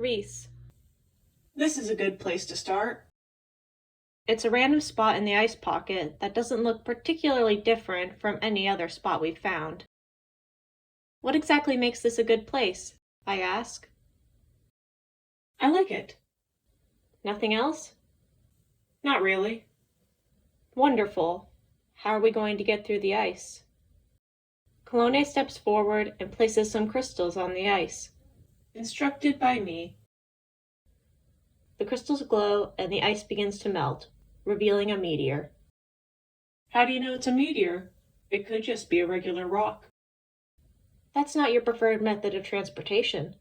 Reese. This is a good place to start. It's a random spot in the ice pocket that doesn't look particularly different from any other spot we've found. What exactly makes this a good place? I ask. I like it. Nothing else? Not really. Wonderful. How are we going to get through the ice? Colone steps forward and places some crystals on the ice. Instructed by me. The crystals glow and the ice begins to melt, revealing a meteor. How do you know it's a meteor? It could just be a regular rock. That's not your preferred method of transportation.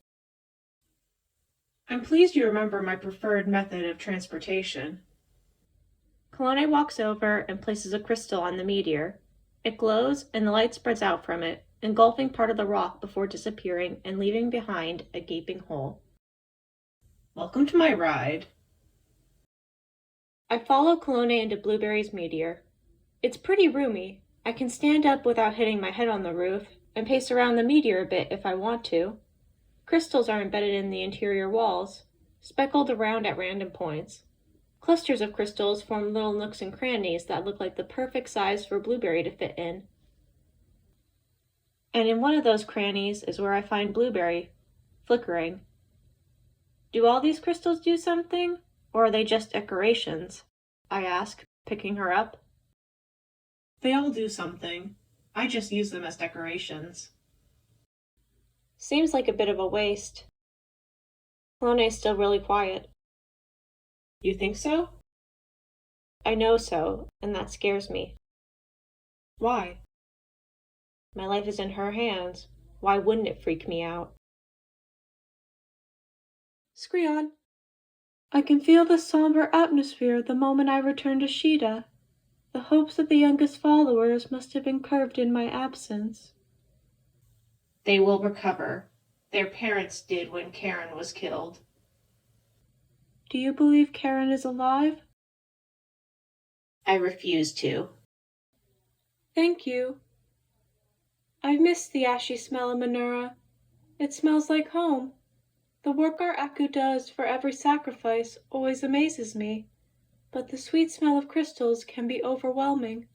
I'm pleased you remember my preferred method of transportation. Colone walks over and places a crystal on the meteor. It glows and the light spreads out from it, engulfing part of the rock before disappearing and leaving behind a gaping hole. Welcome to my ride. I follow Colone into Blueberry's meteor. It's pretty roomy. I can stand up without hitting my head on the roof and pace around the meteor a bit if I want to. Crystals are embedded in the interior walls, speckled around at random points. Clusters of crystals form little nooks and crannies that look like the perfect size for Blueberry to fit in. And in one of those crannies is where I find Blueberry, flickering. Do all these crystals do something, or are they just decorations? I ask, picking her up. They all do something. I just use them as decorations. Seems like a bit of a waste. Colone's still really quiet. You think so? I know so, and that scares me. Why? My life is in her hands. Why wouldn't it freak me out? Screon. I can feel the somber atmosphere the moment I return to Sheeta. The hopes of the youngest followers must have been curbed in my absence. They will recover. Their parents did when Karen was killed. Do you believe Karen is alive? I refuse to. Thank you. I've missed the ashy smell of Manura. It smells like home. The work our Aku does for every sacrifice always amazes me, but the sweet smell of crystals can be overwhelming.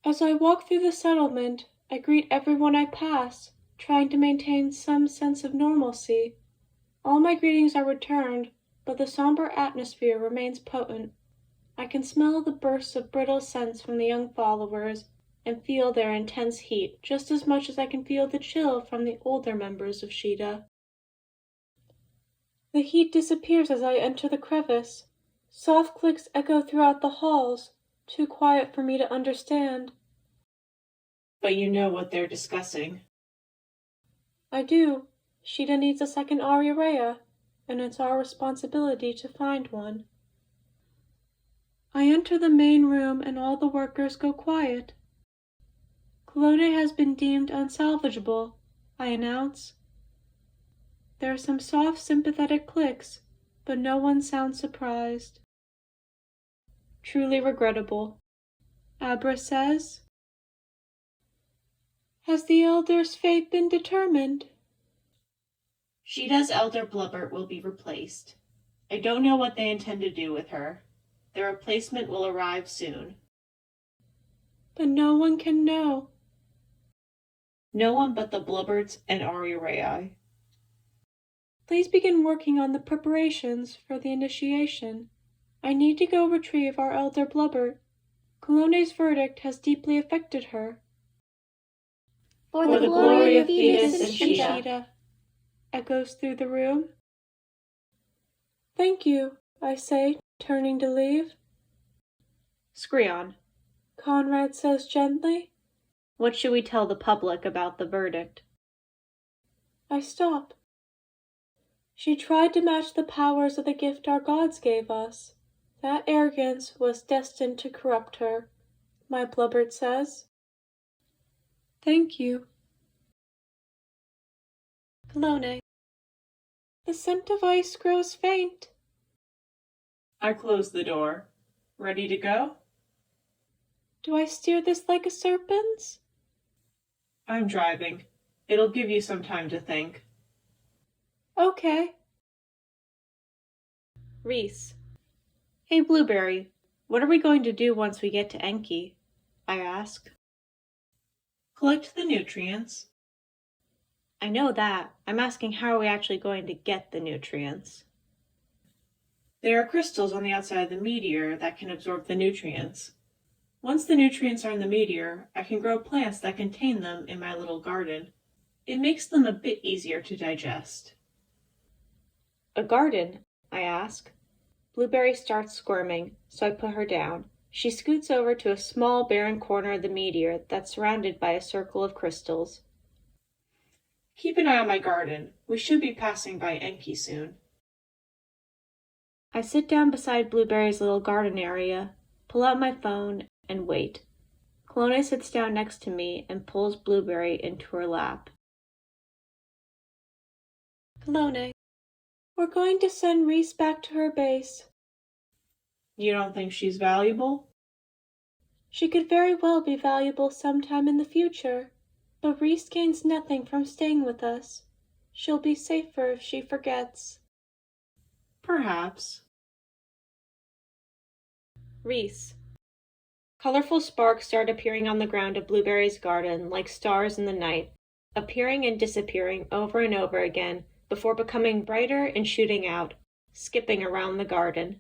As I walk through the settlement, I greet everyone I pass, trying to maintain some sense of normalcy. All my greetings are returned, but the somber atmosphere remains potent. I can smell the bursts of brittle scents from the young followers and feel their intense heat just as much as I can feel the chill from the older members of Sheeta. The heat disappears as I enter the crevice. Soft clicks echo throughout the halls, too quiet for me to understand. But you know what they're discussing. I do. Sheeta needs a second Ariarea, and it's our responsibility to find one. I enter the main room and all the workers go quiet. Colone has been deemed unsalvageable, I announce. There are some soft, sympathetic clicks, but no one sounds surprised. Truly regrettable. Abra says, Has the Elder's fate been determined? Sheeta's elder Blubbert will be replaced. I don't know what they intend to do with her. The replacement will arrive soon. But no one can know. No one but the Blubberts and Ariarai. Please begin working on the preparations for the initiation. I need to go retrieve our elder Blubbert. Colone's verdict has deeply affected her. For the glory of Thetis Thetis and Sheeta. Echoes through the room. Thank you, I say, turning to leave. Screon. Conrad says gently. What should we tell the public about the verdict? I stop. She tried to match the powers of the gift our gods gave us. That arrogance was destined to corrupt her, my Blubbert says. Thank you. Colone. The scent of ice grows faint. I close the door. Ready to go? Do I steer this like a serpent's? I'm driving. It'll give you some time to think. Okay. Reese. Hey, Blueberry, what are we going to do once we get to Enki? I ask. Collect the nutrients. I know that. I'm asking how are we actually going to get the nutrients? There are crystals on the outside of the meteor that can absorb the nutrients. Once the nutrients are in the meteor, I can grow plants that contain them in my little garden. It makes them a bit easier to digest. A garden? I ask. Blueberry starts squirming, so I put her down. She scoots over to a small barren corner of the meteor that's surrounded by a circle of crystals. Keep an eye on my garden. We should be passing by Enki soon. I sit down beside Blueberry's little garden area, pull out my phone, and wait. Clone sits down next to me and pulls Blueberry into her lap. Clone, we're going to send Reese back to her base. You don't think she's valuable? She could very well be valuable sometime in the future, but Reese gains nothing from staying with us. She'll be safer if she forgets. Perhaps. Reese. Colorful sparks start appearing on the ground of Blueberry's garden like stars in the night, appearing and disappearing over and over again before becoming brighter and shooting out, skipping around the garden.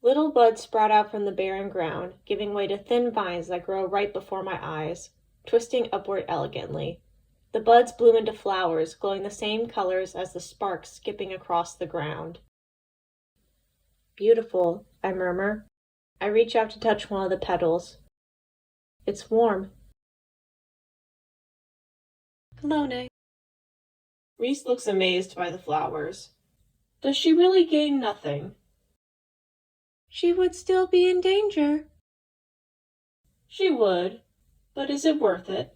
Little buds sprout out from the barren ground, giving way to thin vines that grow right before my eyes, twisting upward elegantly. The buds bloom into flowers glowing the same colors as the sparks skipping across the ground. Beautiful, I murmur. I reach out to touch one of the petals. It's warm. Clone, Reese looks amazed by the flowers. Does she really gain nothing? she would still be in danger. She would, but is it worth it?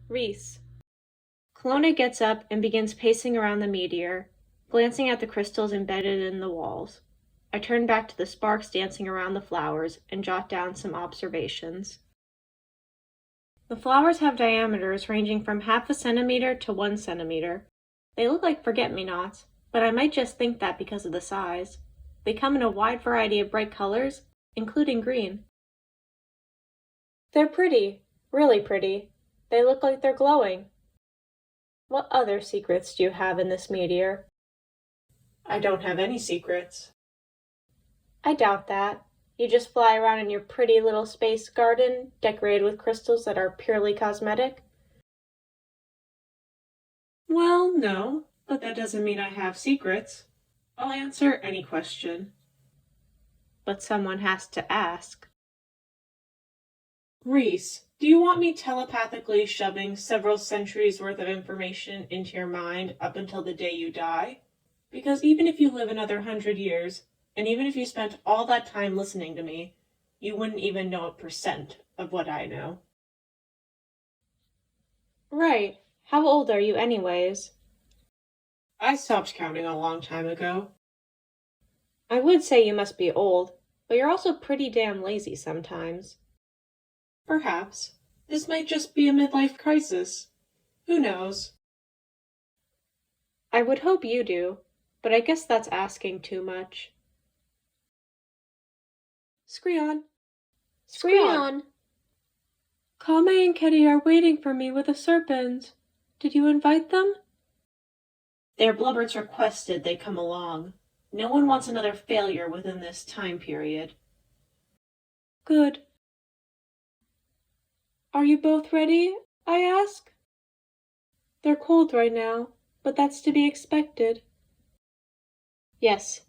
Reese. Kelowna gets up and begins pacing around the meteor, glancing at the crystals embedded in the walls. I turn back to the sparks dancing around the flowers and jot down some observations. The flowers have diameters ranging from 0.5 centimeter to 1 centimeter. They look like forget-me-nots, but I might just think that because of the size. They come in a wide variety of bright colors, including green. They're pretty, really pretty. They look like they're glowing. What other secrets do you have in this meteor? I don't have any secrets. I doubt that. You just fly around in your pretty little space garden, decorated with crystals that are purely cosmetic? Well, no, but that doesn't mean I have secrets. I'll answer any question. But someone has to ask. Reese, do you want me telepathically shoving several centuries worth of information into your mind up until the day you die? Because even if you live another 100 years, and even if you spent all that time listening to me, you wouldn't even know 1% of what I know. Right. How old are you anyways? I stopped counting a long time ago. I would say you must be old, but you're also pretty damn lazy sometimes. Perhaps. This might just be a midlife crisis. Who knows? I would hope you do, but I guess that's asking too much. Screon. Screon! Kame and Ketty are waiting for me with the serpents. Did you invite them? Their blubberts requested they come along. No one wants another failure within this time period. Good. Are you both ready? I ask. They're cold right now, but that's to be expected. Yes.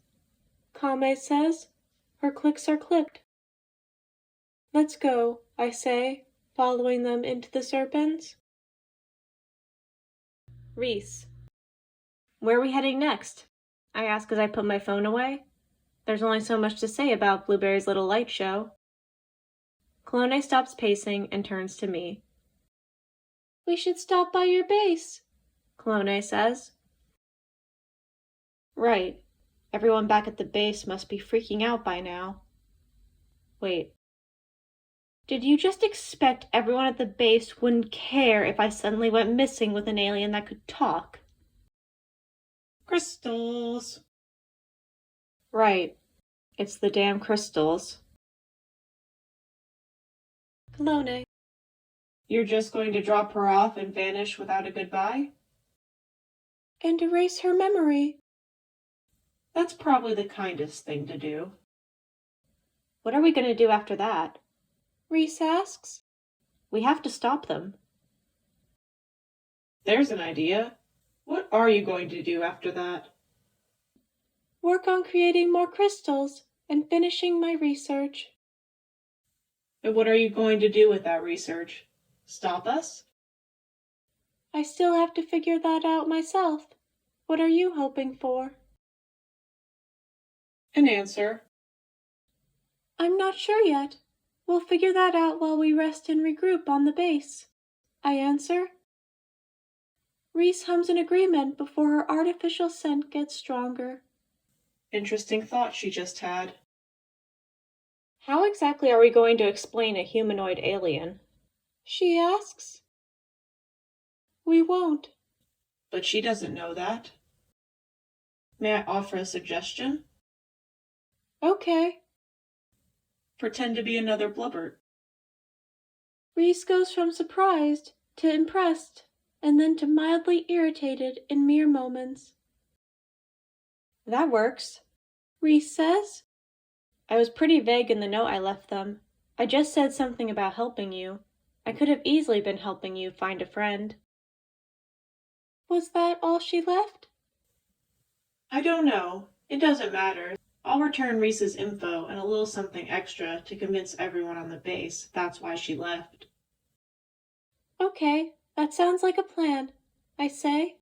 Kame says. Her clicks are clipped. Let's go, I say, following them into the serpents. Reese. Where are we heading next? I ask as I put my phone away. There's only so much to say about Blueberry's little light show. Clone stops pacing and turns to me. We should stop by your base, Clone says. Right. Everyone back at the base must be freaking out by now. Wait. Did you just expect everyone at the base wouldn't care if I suddenly went missing with an alien that could talk? Crystals. Right. It's the damn crystals. Clone. You're just going to drop her off and vanish without a goodbye? And erase her memory. That's probably the kindest thing to do. What are we going to do after that? Reese asks. We have to stop them. There's an idea. What are you going to do after that? Work on creating more crystals and finishing my research. And what are you going to do with that research? Stop us? I still have to figure that out myself. What are you hoping for? An answer. I'm not sure yet. We'll figure that out while we rest and regroup on the base. I answer. Reese hums in agreement before her artificial scent gets stronger. Interesting thought she just had. How exactly are we going to explain a humanoid alien? She asks. We won't. But she doesn't know that. May I offer a suggestion? Okay. Pretend to be another blubbert. Reese goes from surprised to impressed and then to mildly irritated in mere moments. That works. Reese says. I was pretty vague in the note I left them. I just said something about helping you. I could have easily been helping you find a friend. Was that all she left? I don't know. It doesn't matter. I'll return Reese's info and a little something extra to convince everyone on the base that's why she left. Okay, that sounds like a plan, I say.